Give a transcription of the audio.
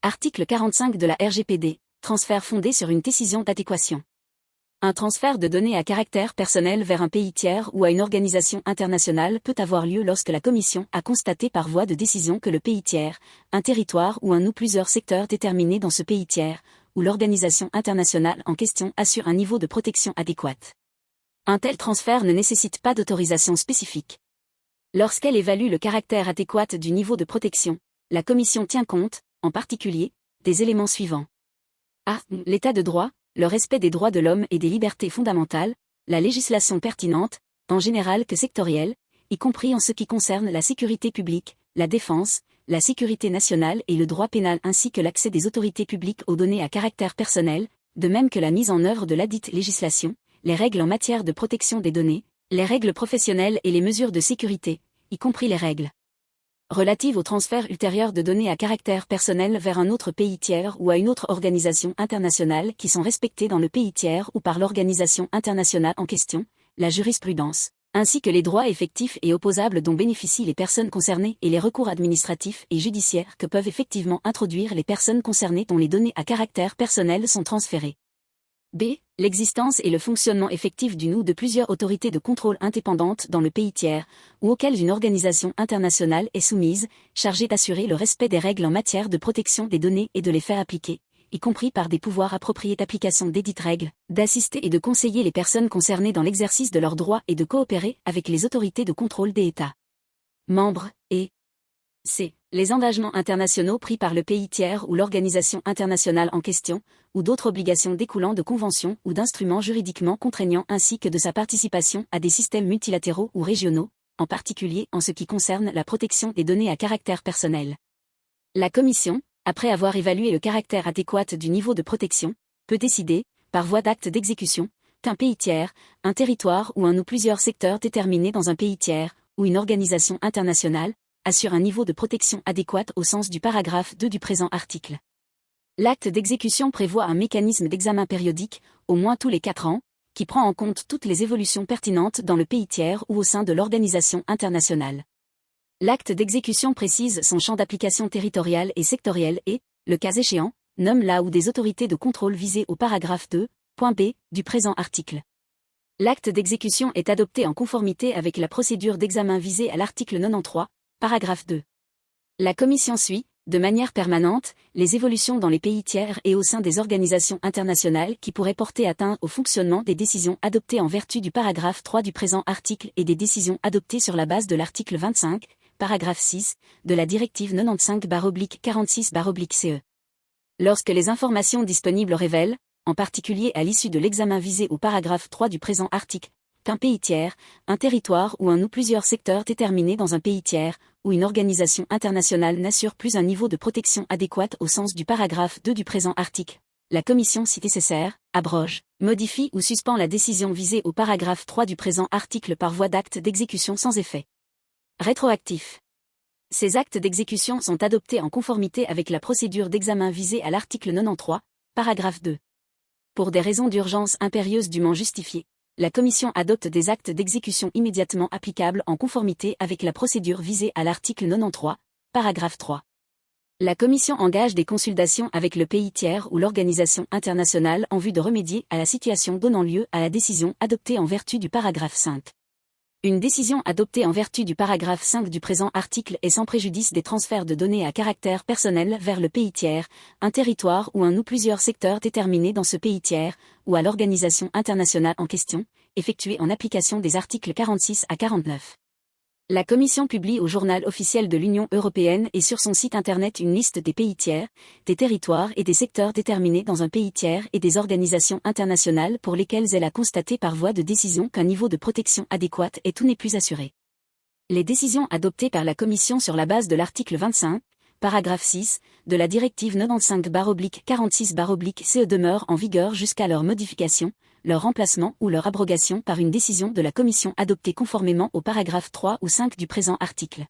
Article 45 de la RGPD, transfert fondé sur une décision d'adéquation. Un transfert de données à caractère personnel vers un pays tiers ou à une organisation internationale peut avoir lieu lorsque la Commission a constaté par voie de décision que le pays tiers, un territoire ou un ou plusieurs secteurs déterminés dans ce pays tiers, ou l'organisation internationale en question assure un niveau de protection adéquat. Un tel transfert ne nécessite pas d'autorisation spécifique. Lorsqu'elle évalue le caractère adéquat du niveau de protection, la Commission tient compte, en particulier, des éléments suivants. A. L'état de droit, le respect des droits de l'homme et des libertés fondamentales, la législation pertinente, tant générale que sectorielle, y compris en ce qui concerne la sécurité publique, la défense, la sécurité nationale et le droit pénal ainsi que l'accès des autorités publiques aux données à caractère personnel, de même que la mise en œuvre de ladite législation, les règles en matière de protection des données, les règles professionnelles et les mesures de sécurité, y compris les règles relatives au transfert ultérieur de données à caractère personnel vers un autre pays tiers ou à une autre organisation internationale qui sont respectées dans le pays tiers ou par l'organisation internationale en question, la jurisprudence, ainsi que les droits effectifs et opposables dont bénéficient les personnes concernées et les recours administratifs et judiciaires que peuvent effectivement introduire les personnes concernées dont les données à caractère personnel sont transférées. B. L'existence et le fonctionnement effectif d'une ou de plusieurs autorités de contrôle indépendantes dans le pays tiers, ou auxquelles une organisation internationale est soumise, chargée d'assurer le respect des règles en matière de protection des données et de les faire appliquer, y compris par des pouvoirs appropriés d'application desdites règles, d'assister et de conseiller les personnes concernées dans l'exercice de leurs droits et de coopérer avec les autorités de contrôle des États membres, et C. Les engagements internationaux pris par le pays tiers ou l'organisation internationale en question, ou d'autres obligations découlant de conventions ou d'instruments juridiquement contraignants ainsi que de sa participation à des systèmes multilatéraux ou régionaux, en particulier en ce qui concerne la protection des données à caractère personnel. La Commission, après avoir évalué le caractère adéquat du niveau de protection, peut décider, par voie d'acte d'exécution, qu'un pays tiers, un territoire ou un ou plusieurs secteurs déterminés dans un pays tiers, ou une organisation internationale, assure un niveau de protection adéquat au sens du paragraphe 2 du présent article. L'acte d'exécution prévoit un mécanisme d'examen périodique, au moins tous les 4 ans, qui prend en compte toutes les évolutions pertinentes dans le pays tiers ou au sein de l'organisation internationale. L'acte d'exécution précise son champ d'application territorial et sectoriel et, le cas échéant, nomme là où des autorités de contrôle visées au paragraphe 2, point B, du présent article. L'acte d'exécution est adopté en conformité avec la procédure d'examen visée à l'article 93, paragraphe 2. La Commission suit, de manière permanente, les évolutions dans les pays tiers et au sein des organisations internationales qui pourraient porter atteinte au fonctionnement des décisions adoptées en vertu du paragraphe 3 du présent article et des décisions adoptées sur la base de l'article 25, paragraphe 6, de la directive 95/46/CE. Lorsque les informations disponibles révèlent, en particulier à l'issue de l'examen visé au paragraphe 3 du présent article, qu'un pays tiers, un territoire ou un ou plusieurs secteurs déterminés dans un pays tiers, ou une organisation internationale n'assure plus un niveau de protection adéquat au sens du paragraphe 2 du présent article, la Commission, si nécessaire, abroge, modifie ou suspend la décision visée au paragraphe 3 du présent article par voie d'acte d'exécution sans effet rétroactif. Ces actes d'exécution sont adoptés en conformité avec la procédure d'examen visée à l'article 93, paragraphe 2. Pour des raisons d'urgence impérieuse dûment justifiées, la Commission adopte des actes d'exécution immédiatement applicables en conformité avec la procédure visée à l'article 93, paragraphe 3. La Commission engage des consultations avec le pays tiers ou l'organisation internationale en vue de remédier à la situation donnant lieu à la décision adoptée en vertu du paragraphe 5. Une décision adoptée en vertu du paragraphe 5 du présent article est sans préjudice des transferts de données à caractère personnel vers le pays tiers, un territoire ou un ou plusieurs secteurs déterminés dans ce pays tiers, ou à l'organisation internationale en question, effectués en application des articles 46 à 49. La Commission publie au Journal officiel de l'Union européenne et sur son site internet une liste des pays tiers, des territoires et des secteurs déterminés dans un pays tiers et des organisations internationales pour lesquelles elle a constaté par voie de décision qu'un niveau de protection adéquat est ou n'est plus assuré. Les décisions adoptées par la Commission sur la base de l'article 25, paragraphe 6, de la directive 95/46/CE demeurent en vigueur jusqu'à leur modification, leur remplacement ou leur abrogation par une décision de la Commission adoptée conformément au paragraphe 3 ou 5 du présent article.